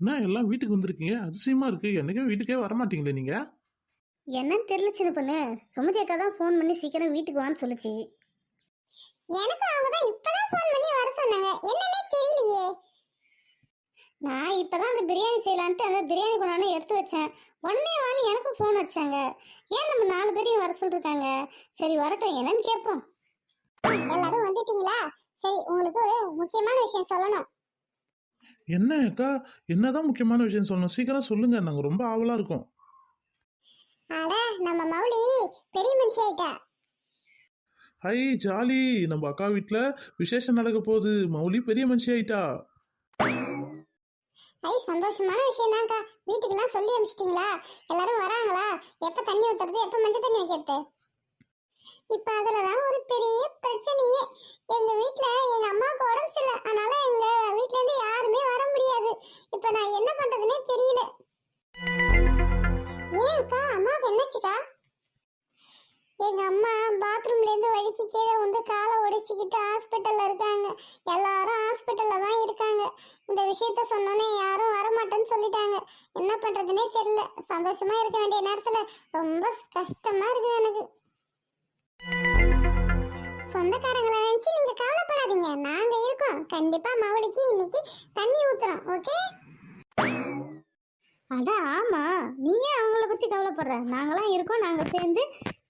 என்ன எல்லாம் வீட்டுக்கு வந்திருக்கீங்க? அதிசயமா இருக்கு. என்னைக்கும் வீட்டுக்கே வரமாட்டீங்களே நீங்க? என்னன்னு தெரியல சின்ன பொண்ணு. சுமதி அக்கா தான் ஃபோன் பண்ணி சீக்கிரம் வீட்டுக்கு வான்னு சொல்லுச்சு. எனக்கு அவங்க தான் இப்பதான் ஃபோன் பண்ணி வர சொன்னாங்க. என்னன்னே தெரியலையே. நான் இப்பதான் அந்த பிரியாணி செய்யலான்ட்டு அந்த பிரியாணி கொண்டாந்து எடுத்து வச்சேன். உடனே வான்னு எனக்கும் ஃபோன் அடிச்சாங்க. ஏன் நம்ம 4 பேரையும் வர சொல்லிருக்காங்க? சரி வரட்டும், என்னன்னு கேட்போம். எல்லாரும் வந்துட்டீங்களா? சரி, உங்களுக்கு ஒரு முக்கியமான விஷயம் சொல்லணும். என்ன அக்கா? என்னதான் முக்கியமான விஷயம் சொல்லணும்? சீக்கிரம் சொல்லுங்க. நாங்க ரொம்ப ஆவலா இருக்கோம். அட, நம்ம மௌலி பெரிய மனுஷி ஆயிட்டா. Hi jolly! நம்ம அக்கா வீட்ல விசேஷம் நடக்க போகுது. மௌலி பெரிய மனுஷி ஆயிட்டா. சந்தோஷமான விஷயம் தான்க்கா. வீட்டுக்கெல்லாம் சொல்லி அனுப்பிச்சிட்டீங்களா? எல்லாரும் வராங்களா? எப்ப தண்ணி ஊத்துறது, எப்ப மஞ்சள் தண்ணி வைக்கிறது? இப்ப அதுலதான் ஒரு பெரிய பிரச்சனையே. எங்க வீட்ல எங்க அம்மாவுக்கு உடம்பு சரியில்லை, அதனால எங்க வீட்ல இருந்து யாருமே வர முடியாது. இப்ப நான் என்ன பண்றதுன்னே தெரியல. ஏன் அக்கா, அம்மாவுக்கு என்னாச்சுக்கா? எங்க அம்மா பாத்ரூம்ல இருந்து வழுக்கி கீழே வந்து காலை உடைச்சிக்கிட்டு ஹாஸ்பிட்டல்ல இருக்காங்க. எல்லாரும் ஹாஸ்பிட்டல்ல தான் இருக்காங்க. இந்த விஷயத்த சொன்னோன்னே யாரும் வரமாட்டேன்னு சொல்லிட்டாங்க. என்ன பண்றதுன்னே தெரியல. சந்தோஷமா இருக்க வேண்டிய நேரத்துல ரொம்ப கஷ்டமா இருக்கு எனக்கு. சொந்தக்காரங்களை நினைச்சு நீங்க கவலைப்படாதீங்க, நாங்க இருக்கோம். கண்டிப்பா மவளிக்கு இன்னைக்கு தண்ணி ஊத்துறோம். ஓகே? அட ஆமா, நீ ஏன் அவங்கள பத்தி கவலைப்படுற? நாங்களாம் இருக்கோம், நாங்க சேர்ந்து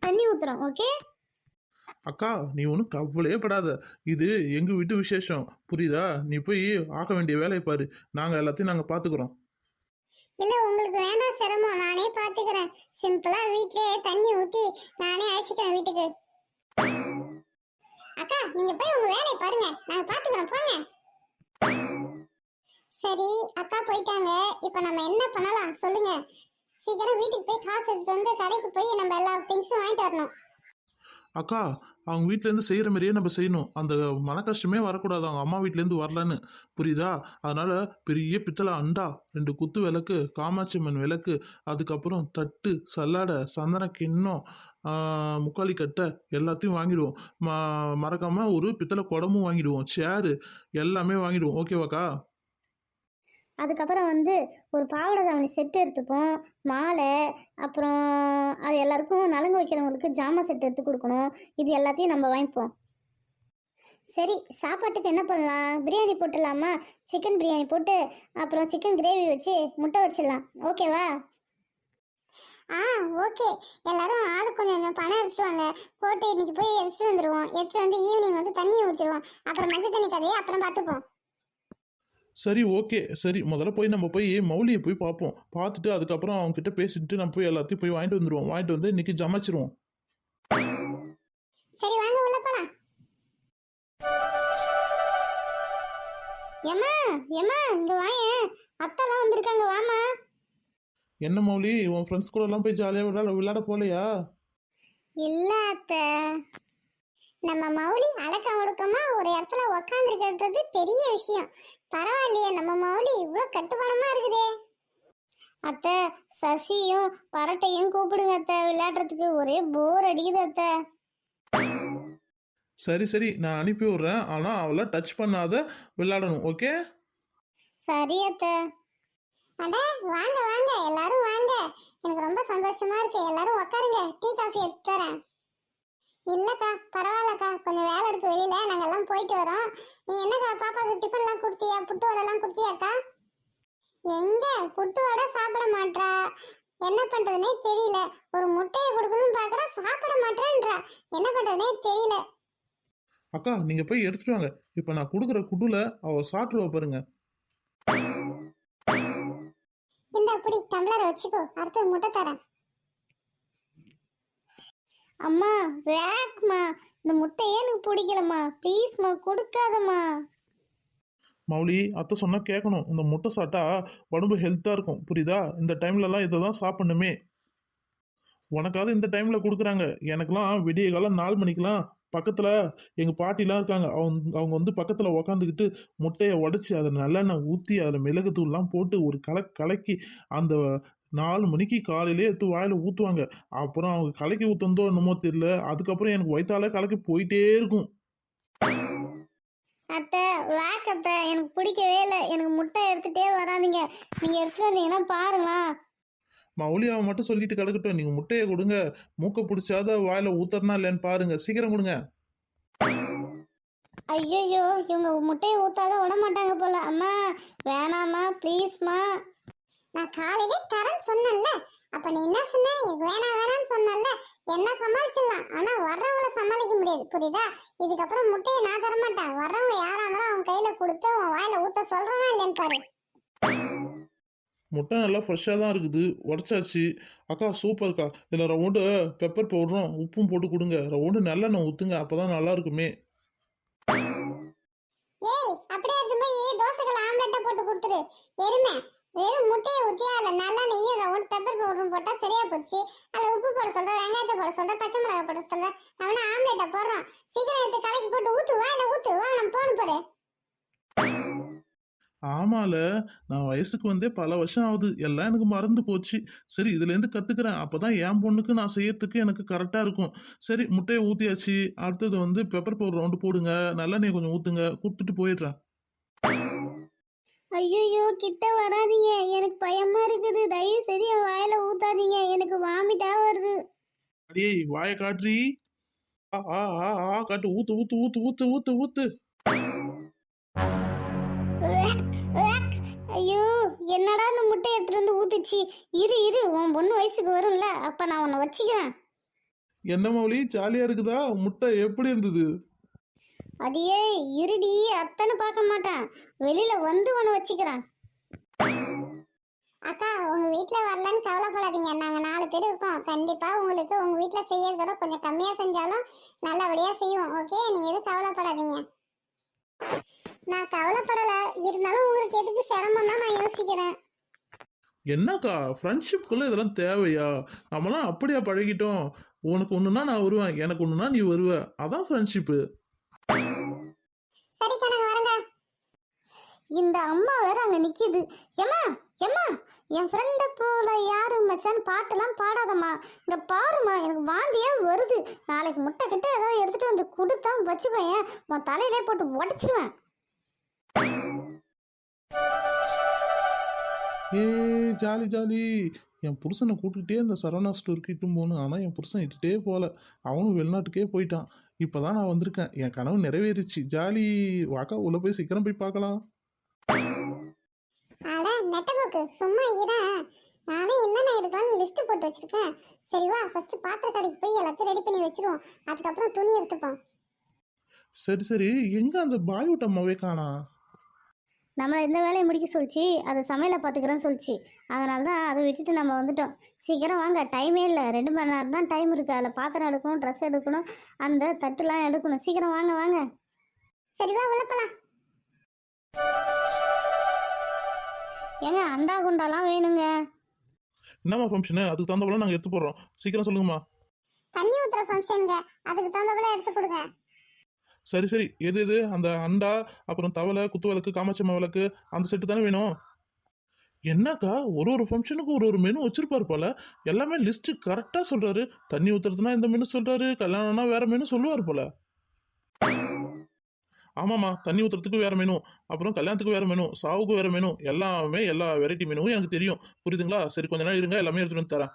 தண்ணி ஊத்துறோம். ஓகே? அக்கா நீ ஒன்றும் கவலையே படாத. இது எங்க வீட்டு விசேஷம், புரியுதா? நீ போய் ஆக வேண்டிய வேலையை பாரு. நாங்க எல்லாத்தையும் நாங்க பாத்துக்கிறோம். இல்ல, உங்களுக்கு வேண்டாம் சிரமம், நானே பாத்துக்கிறேன். சிம்பிளா வீட்லயே தண்ணி ஊத்தி நானே அழைச்சிக்கிறேன் வீட்டுக்கு. அக்கா, நீங்க போய் உங்க வேலையை பாருங்க, நாங்க பாத்துக்கிறோம். போங்க. சரி அக்கா போயிட்டாங்க. இப்ப நம்ம என்ன பண்ணலாம் சொல்லுங்க. சீக்கிரம் வீட்டுக்கு போய் காசு எடுத்துட்டு வந்து கடைக்கு போய் நம்ம எல்லா திங்ஸும் வாங்கிட்டு வரணும். அக்கா அவங்க வீட்டிலேருந்து செய்கிற மாதிரியே நம்ம செய்யணும். அந்த மன கஷ்டமே வரக்கூடாது அவங்க அம்மா வீட்டிலேருந்து வரலன்னு, புரியுதா? அதனால பெரிய பித்தளை அண்டா, 2 குத்து விளக்கு, காமாட்சி அம்மன் விளக்கு, அதுக்கப்புறம் தட்டு, சல்லாடை, சந்தன கிண்ணம், முக்காலி கட்டை எல்லாத்தையும் வாங்கிடுவோம். மறக்காம ஒரு பித்தளை குடமும் வாங்கிடுவோம். சேரு எல்லாமே வாங்கிடுவோம். ஓகேவாக்கா? அதுக்கப்புறம் ஒரு பாவாடை தாவணி செட்டு எடுத்துப்போம், மாலை, அப்புறம் அது எல்லாருக்கும் நலுங்கு வைக்கிறவங்களுக்கு ஜாமான் செட்டு எடுத்து கொடுக்கணும். இது எல்லாத்தையும் நம்ம வாங்கிப்போம். சரி, சாப்பாட்டுக்கு என்ன பண்ணலாம்? பிரியாணி போட்டுடலாமா? சிக்கன் பிரியாணி போட்டு அப்புறம் சிக்கன் கிரேவி வச்சு முட்டை வச்சிடலாம். ஓகேவா? ஓகே. எல்லாரும் ஆளுக்கு கொஞ்சம் கொஞ்சம் பணம் எடுத்துட்டு வாங்க. போட்டு இன்னைக்கு போய் எடுத்துட்டு வந்துருவோம். எடுத்துட்டு வந்து ஈவினிங் வந்து தண்ணி ஊத்திடுவோம். அப்புறம் மஞ்சள் தண்ணி கதையை அப்புறம் பார்த்துப்போம். சரி ஓகே. சரி முதல்ல போய் நம்ம போய் மௌலியை போய் பார்ப்போம். பார்த்துட்டு அதுக்கப்புறம் அவங்க கிட்ட பேசிட்டு நம்ம போய் எல்லாத்தையும் போய் வாங்கிட்டு வந்துடுவோம். வாங்கிட்டு வந்து இன்னைக்கு ஜமைச்சிருவோம். சரி வாங்க உள்ள போலாம். ஏமா ஏமா இங்க வாயேன், அத்தாலாம் வந்திருக்காங்க, வாமா. என்ன மௌலி, உன் ஃப்ரெண்ட்ஸ் கூட எல்லாம் போய் ஜாலியாக விளையாட போகலையா? இல்ல அத்தை. நம்ம மௌலி அடக்க ஒடுக்கமா ஒரு இடத்துல உக்காந்துருக்கிறது பெரிய விஷயம். பரவாயில்லையே, நம்ம மௌலி இவ்வளவு கட்டுப்பாடமா இருக்குதே. அத்தை, சசியும் பரட்டையும் கூப்பிடுங்க அத்தை, விளையாடுறதுக்கு ஒரே போர் அடிக்குது அத்தை. சரி சரி, நான் அனுப்பி விட்றேன். ஆனால் அவளை டச் பண்ணாத விளையாடணும். ஓகே? சரி அத்தை. அட வாங்க வாங்க, எல்லாரும் வாங்க. எனக்கு ரொம்ப சந்தோஷமா இருக்கு. எல்லாரும் உக்காருங்க, டீ காஃபி எடுத்து வரேன். இல்லக்கா பரவாயில்லக்கா, கொஞ்சம் வேலை இருக்கு வெளியில, நாங்க எல்லாம் போயிட்டு வரோம். நீ என்னக்கா பாப்பாக்கு டிஃபன் எல்லாம் கொடுத்தியா? புட்டு வடை எல்லாம் கொடுத்தியாக்கா? எங்க புட்டு வடை சாப்பிட மாட்டா, என்ன பண்றதுனே தெரியல. ஒரு முட்டையை கொடுக்கணும்னு பாக்குறா, சாப்பிட மாட்டேன்றா. என்ன பண்றதுனே தெரியல. அக்கா நீங்கள் போய் எடுத்துட்டு வாங்க. இப்போ நான் கொடுக்குற குடுல அவள் சாப்பிடுவா பாருங்க. இந்த அப்படி டம்ளரை வச்சுக்கோ, அடுத்து முட்டை தரேன். அம்மா வேக்மா, இந்த முட்டையே எனக்கு பிடிக்கலம்மா, ப்ளீஸ்மா கொடுக்காதம்மா. மௌலி அத்தை சொன்னால் கேட்கணும். இந்த முட்டை சாப்பிட்டா உடம்பு ஹெல்த்தாக இருக்கும், புரியுதா? இந்த டைம்லலாம் இதை தான் சாப்பிடணுமே. உனக்காவது இந்த டைமில் கொடுக்குறாங்க. எனக்கெல்லாம் விடிய காலம் 4 மணிக்கெலாம் பக்கத்தில் எங்கள் பாட்டிலாம் இருக்காங்க. அவங்க பக்கத்தில் உக்காந்துக்கிட்டு முட்டையை உடச்சி அதை நல்லெண்ணெய் ஊற்றி அதில் மிளகுத்தூள்லாம் போட்டு ஒரு கலக்கி அந்த 4 மணிக்கு காலையிலே எடுத்து வாயில் ஊற்றுவாங்க. அப்புறம் அவங்க கலக்கி ஊற்றுந்தோ என்னமோ தெரியல, அதுக்கப்புறம் எனக்கு வயிற்றாலே கலக்கி போயிட்டே இருக்கும். அத்தை வேக்கத்தை எனக்கு பிடிக்கவே இல்லை. எனக்கு முட்டை எடுத்துகிட்டே வராதீங்க. நீங்கள் எடுத்துகிட்டு வந்தீங்கன்னா பாருங்களா. மௌலி அவன் மட்டும் சொல்லிட்டு கிடக்கட்டும், நீங்கள் முட்டையை கொடுங்க. மூக்கை பிடிச்சாத வாயில் ஊத்துறனா இல்லைன்னு பாருங்க, சீக்கிரம் கொடுங்க. ஐயோ, இவங்க முட்டையை ஊற்றாத விட மாட்டாங்க போல. அம்மா வேணாம்மா, ப்ளீஸ்மா. நான் காலையிலே தரேன்னு சொன்னேன்ல, அப்ப நீ என்ன சொன்ன? எனக்கு வேணாம் வேணாம்னு சொன்னல. என்ன சமாளிச்சிடலாம், ஆனா வர்றவங்கள சமாளிக்க முடியாது, புரியுதா? இதுக்கப்புறம் முட்டையை நான் தர மாட்டேன். வர்றவங்க யாரா இருந்தாலும் அவன் கையில கொடுத்து அவன் வாயில ஊத்த சொல்றானா இல்லைன்னு பாரு. முட்டை நல்லா ஃப்ரெஷ்ஷாக தான் இருக்குது, உடச்சாச்சு. அக்கா சூப்பர்க்கா. இதில் ரவுண்டு பெப்பர் பவுடரும் உப்பும் போட்டு கொடுங்க. ரவுண்டு நல்லெண்ணெய் ஊற்றுங்க, அப்போ தான் நல்லா இருக்குமே. ஏய், அப்படியே எடுத்து போய் தோசைகள் ஆம்லெட்டை போட்டு கொடுத்துரு. எருமை, வெறும் முட்டையை ஊற்றி அதில் நல்லா நெய்யும் ரவுண்ட் பெப்பர் பவுடரும் போட்டால் சரியா போச்சு. அதில் உப்பு போட சொல்கிறேன், வெங்காயத்தை போட சொல்கிறேன், பச்சை மிளகாய் போட சொல்கிறேன். அவனை ஆம்லெட்டை போடுறான். சீக்கிரம் எடுத்து கலக்கி போட்டு ஊற்று, வாயில ஊற்று. வா, நம்ம போன போரு. ஆமால, நான் வயசுக்கு வந்தே பல வருஷம் ஆகுது, எல்லாம் எனக்கு மறந்து போச்சு. சரி, இதுலேருந்து கற்றுக்கிறேன், அப்போ தான் என் பொண்ணுக்கு நான் செய்யறதுக்கு எனக்கு கரெக்டாக இருக்கும். சரி, முட்டையை ஊற்றியாச்சு. அடுத்தது வந்து பெப்பர் பவுடர் ரவுண்டு போடுங்க, நல்லெண்ணெய் கொஞ்சம் ஊற்றுங்க, கொடுத்துட்டு போயிடுறேன். ஐயோ, கிட்ட வராதீங்க, எனக்கு பயமா இருக்குது. தயவு செய்து என் வாயில ஊத்தாதீங்க, எனக்கு வாமிட்டா வருது. அடியே வாயை காட்டுறி. ஆ ஆ ஆ ஆ காட்டு, ஊத்து ஊத்து ஊத்து ஊத்து ஊத்து ஊத்து. ஐயோ, என்னடா இந்த முட்டை எடுத்துட்டு வந்து ஊத்துச்சு. இரு உன் பொண்ணு வயசுக்கு வரும்ல, அப்ப நான் உன்னை வச்சுக்கிறேன். என்ன மௌலி, ஜாலியாக இருக்குதா? முட்டை எப்படி இருந்தது? அடியே இருடி, அத்தனை பார்க்க மாட்டேன், வெளியில வந்து உன்னை வச்சுக்கிறேன். அக்கா, உங்க வீட்ல வரலன்னு கவலைப்படாதீங்க. நாங்க 4 பேர் இருக்கோம். கண்டிப்பா உங்களுக்கு உங்க வீட்ல செய்யறதோட கொஞ்சம் கம்மியா செஞ்சாலும் நல்லபடியா செய்வோம். ஓகே, நீங்க எதுவும் கவலைப்படாதீங்க. நான் கவலைப்படல, இருந்தாலும் உங்களுக்கு எதுக்கு சிரமம் தான் நான் யோசிக்கிறேன். என்னக்கா, ஃப்ரெண்ட்ஷிப்குள்ள இதெல்லாம் தேவையா? நம்மளாம் அப்படியா பழகிட்டோம்? உனக்கு ஒன்றுனா நான் வருவேன், எனக்கு ஒன்றுனா நீ வருவ, அதான் ஃப்ரெண்ட்ஷிப்பு. சரிக்கா, நாங்க வரேங்க. இந்த அம்மா வேற அங்க நிக்குது. எம்மா எம்மா, என் ஃப்ரெண்ட போல யாரு மச்சான் பாட்டெல்லாம் பாடாதம்மா. இங்க பாருமா, எனக்கு வாந்தியா வருது. நாளைக்கு முட்டை கிட்ட ஏதாவது எடுத்துட்டு வந்து கொடுத்தா வச்சுக்கோங்க, உன் தலையிலே போட்டு உடச்சிருவேன். ஏ ஜாலி ஜாலி. என் புருஷனை கூட்டுக்கிட்டே இந்த சரவணா ஸ்டோருக்கு இட்டும் போகணும், ஆனால் என் புருஷன் இட்டுட்டே போகல. அவனும் வெளிநாட்டுக்கே போயிட்டான். இப்போ தான் நான் வந்திருக்கேன், என் கனவு நிறைவேறிச்சு. ஜாலி வாக்கா, உள்ள போய் சீக்கிரம் போய் பார்க்கலாம். அட நெட்டபோக்கு, சும்மா இரா. நானே என்னென்ன எடுக்கலாம்னு லிஸ்ட் போட்டு வச்சிருக்கேன். சரி வா, ஃபர்ஸ்ட் பாத்திர கடைக்கு போய் எல்லாத்தையும் ரெடி பண்ணி வச்சிருவோம். அதுக்கப்புறம் துணி எடுத்துப்போம். சரி சரி, எங்கே அந்த பாய்வுட் அம்மாவே காணா? நம்மளை இந்த வேலையை முடிக்க சொல்லிச்சு, அது சமையலை பார்த்துக்கிறேன்னு சொல்லிச்சு. அதனால தான் அதை விட்டுட்டு நம்ம வந்துட்டோம். சீக்கிரம் வாங்க, டைமே இல்லை. 2 மணி நேரம் தான் டைம் இருக்குது. அதில் பாத்திரம் எடுக்கணும், ட்ரெஸ் எடுக்கணும், அந்த தட்டுலாம் எடுக்கணும். சீக்கிரம் வாங்க வாங்க. சரி வா, உள்ள போலாம். ஏங்க, அண்டா குண்டாலாம் வேணுங்க. என்னம்மா ஃபங்க்ஷனு? அதுக்கு தகுந்தபோல நாங்கள் எடுத்து போடுறோம், சீக்கிரம் சொல்லுங்கம்மா. தண்ணி ஊத்துற ஃபங்க்ஷனுங்க, அதுக்கு தகுந்தபோல எடுத்து கொடுங்க. சரி சரி, எது எது? அந்த அண்டா, அப்புறம் தவளை, குத்து விளக்கு, காமாட்சம்மா விளக்கு, அந்த செட்டு தானே வேணும்? என்னக்கா, ஒரு ஃபங்க்ஷனுக்கு ஒரு மெனு வச்சிருப்பாரு போல. எல்லாமே லிஸ்ட் கரெக்டாக சொல்றாரு. தண்ணி ஊத்துறதுனா இந்த மெனு சொல்றாரு, கல்யாணம்னா வேற மெனு சொல்லுவார் போல. ஆமாம்மா, தண்ணி ஊத்துறதுக்கு வேற மெனு, அப்புறம் கல்யாணத்துக்கு வேற மெனு, சாவுக்கு வேற மெனு, எல்லாமே எல்லா வெரைட்டி மெனுவும் எனக்கு தெரியும், புரியுதுங்களா? சரி, கொஞ்ச நாள் இருங்க, எல்லாமே எடுத்துட்டு வந்து தரேன்.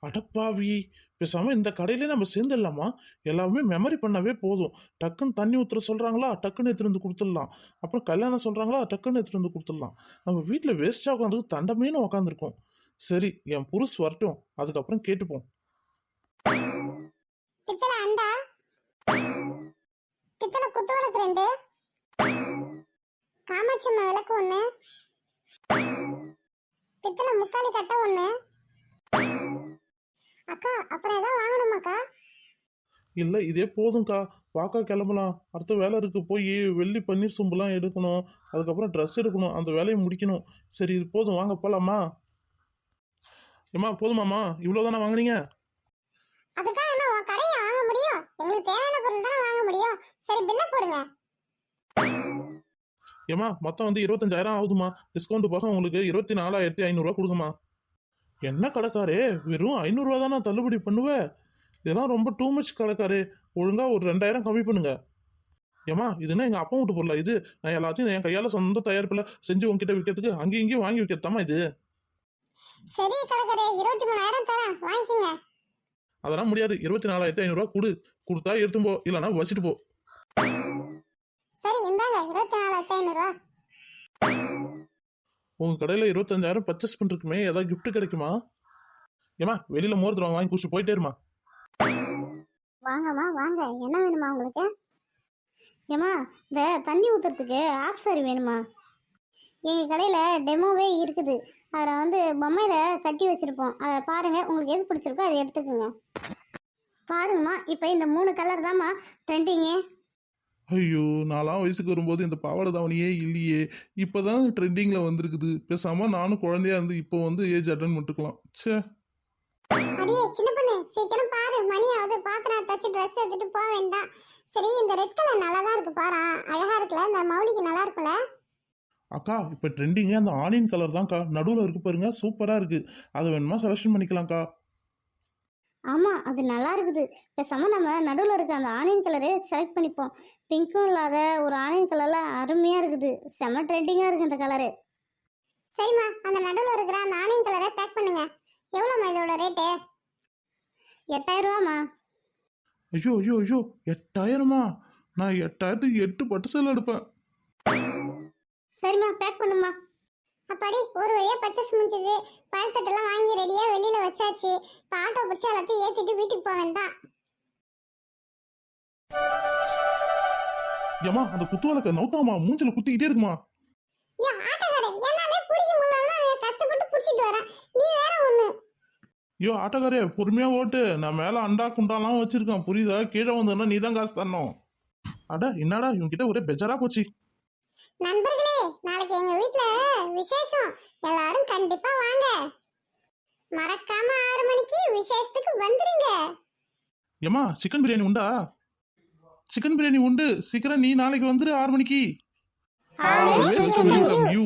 அடப்பாவி, பேசாம இந்த கடையிலே நம்ம சேர்ந்துடலாமா? எல்லாமே மெமரி பண்ணவே போதும். டக்குன்னு தண்ணி ஊத்துற சொல்றாங்களா, டக்குன்னு எடுத்துட்டு வந்து கொடுத்துடலாம். அப்புறம் கல்யாணம் சொல்றாங்களா, டக்குன்னு எடுத்துட்டு வந்து கொடுத்துடலாம். நம்ம வீட்டில் வேஸ்டா உட்காந்து தண்டமேனு உட்காந்துருக்கோம். சரி, என் புருஷ் வரட்டும், அதுக்கப்புறம் கேட்டுப்போம். பித்தளை அண்டா, பித்தளை குத்து விளக்கு 2, காமாட்சியம்மா விளக்கு 1, பித்தளை முக்காலி கட்டை 1. அக்கா, அப்புறம் ஏதாவது வாங்கணுமாக்கா? இல்லை, இதே போதும்க்கா. வாக்கா கிளம்பலாம், அடுத்த வேலை இருக்கு. போய் வெள்ளி பன்னீர் சொம்புலாம் எடுக்கணும், அதுக்கப்புறம் ட்ரெஸ் எடுக்கணும், அந்த வேலையை முடிக்கணும். சரி, இது போதும், வாங்க போலாமா? ஏம்மா போதுமாம்மா? இவ்வளோதானே வாங்குனீங்க? அதுக்காக என்ன உன் கடையை வாங்க முடியும்? எங்களுக்கு தேவையான பொருள் தானே வாங்க முடியும். சரி, பில்ல போடுங்க. ஏம்மா, மொத்தம் வந்து 25,000 ஆகுதுமா. டிஸ்கவுண்ட் போக உங்களுக்கு 24,500 கொடுங்கம்மா. என்ன கடைக்காரே, வெறும் 500 தானே தள்ளுபடி பண்ணுவ? இதெல்லாம் ரொம்ப டூ மச் கடைக்காரே. ஒழுங்கா ஒரு 2,000 கம்மி பண்ணுங்க. ஏமா இதுன்னா எங்க அப்பா வீட்டு பொருளா இது? நான் எல்லாத்தையும் என் கையால சொந்த தயாரிப்புல செஞ்சு உங்ககிட்ட விற்கிறதுக்கு அங்கேயும் இங்கேயும் வாங்கி விற்கிறதாமா இது? சரி கடைக்காரே, 23,000 தரேன், வாங்கிக்கோங்க. அதெல்லாம் முடியாது. 24,500 கொடு. கொடுத்தா எடுத்தும் போ, இல்லைன்னா வச்சுட்டு போ. சரி இந்தாங்க 24,500. உங்க கடையில 25,000 பர்ச்சேஸ் பண்ணிருக்குமே, ஏதாவது gift கிடைக்குமா? ஏமா வெளியில மோர் தருவாங்க, வாங்கி குடிச்சு போயிட்டே இருமா. வாங்கம்மா வாங்க, என்ன வேணுமா உங்களுக்கு? ஏம்மா, இந்த தண்ணி ஊற்றுறதுக்கு ஆப் சாரி வேணுமா? எங்கள் கடையில் டெமோவே இருக்குது. அதில் வந்து பொம்மையில் கட்டி வச்சுருப்போம். அதை பாருங்கள், உங்களுக்கு எது பிடிச்சிருக்கோ அதை எடுத்துக்கோங்க. பாருங்கம்மா, இப்போ இந்த 3 கலர் தாம்மா ட்ரெண்டிங்கே. ஐயோ, நான்லாம் வயசுக்கு வரும்போது இந்த பாவாடை தாவணியே இல்லையே. இப்பதான் ட்ரெண்டிங்ல வந்திருக்குது. பேசாம நானும் குழந்தையா இருந்து இப்போ வந்து ஏஜ் அட்டன் பண்ணிட்டுக்கலாம். ச்சே. அடியே சின்ன பொண்ணு, சீக்கிரம் பாரு, மணி ஆகுது. பாத்திரம் தச்சு ட்ரெஸ் எடுத்துட்டு போக வேண்டாம். சரி இந்த ரெட் கலர் நல்லா தான் இருக்கு, பாரு அழகா இருக்குல்ல, இந்த மௌலிக்கு நல்லா இருக்குல்ல. அக்கா இப்போ ட்ரெண்டிங்கே அந்த ஆனியன் கலர் தான்க்கா. நடுவில் இருக்கு பாருங்க, சூப்பரா இருக்கு. அதை வேணுமா செலக்ஷன் பண்ணிக்கலாம்க்கா. ஆமாம், அது நல்லா இருக்குது. பேசாமல் நம்ம நடுவில் இருக்க அந்த ஆனியன் கலரே செலக்ட் பண்ணிப்போம். பிங்க்கும் இல்லாத ஒரு ஆனியன் கலரில் அருமையாக இருக்குது. செம்ம ட்ரெண்டிங்காக இருக்குது இந்த கலரு. சரிம்மா, அந்த நடுவில் இருக்கிற அந்த ஆனியன் கலரை பேக் பண்ணுங்க. எவ்வளோம்மா இதோட ரேட்டு? 8,000 ரூபாம்மா. ஐயோ ஐயோ ஐயோ, 8,000மா? நான் 8,000க்கு 8 பட்டு சேலை எடுப்பேன். சரிம்மா, பேக் பண்ணுமா. அப்பாடி, ஒரு வழியா பர்ச்சேஸ் முடிஞ்சது. பழத்தட்டெல்லாம் வாங்கி ரெடியா வெளியில வச்சாச்சு. இப்போ ஆட்டோ பிடிச்சி எல்லாத்தையும் ஏற்றிட்டு வீட்டுக்கு போக வேண்டாம். ஏமா அந்த குத்துவலக்க நவுத்தாமா, மூஞ்சில குத்திக்கிட்டே இருக்குமா. ஏன் ஆட்டோக்காரர், என்னாலே பிடிக்க முடியலன்னா கஷ்டப்பட்டு பிடிச்சிட்டு வரேன், நீ வேற ஒண்ணு. ஐயோ ஆட்டோக்காரே, பொறுமையா ஓட்டு. நான் மேல அண்டா குண்டாலாம் வச்சிருக்கேன், புரியுதா? கீழே வந்தேன்னா நீ தான் காசு தரணும். அட என்னடா இவன்கிட்ட ஒரே பெஜரா போச்சு. நண்பர்களே, நாளைக்கு எங்க வீட்ல விசேஷம், எல்லாரும் கண்டிப்பா வாங்க. மறக்காம 6 மணிக்கு விசேஷத்துக்கு வந்துருங்க. ஏமா சிக்கன் பிரியாணி உண்டா? சிக்கன் பிரியாணி உண்டு. சீக்கிரம் நீ நாளைக்கு வந்துரு 6 மணிக்கு. Always welcome you.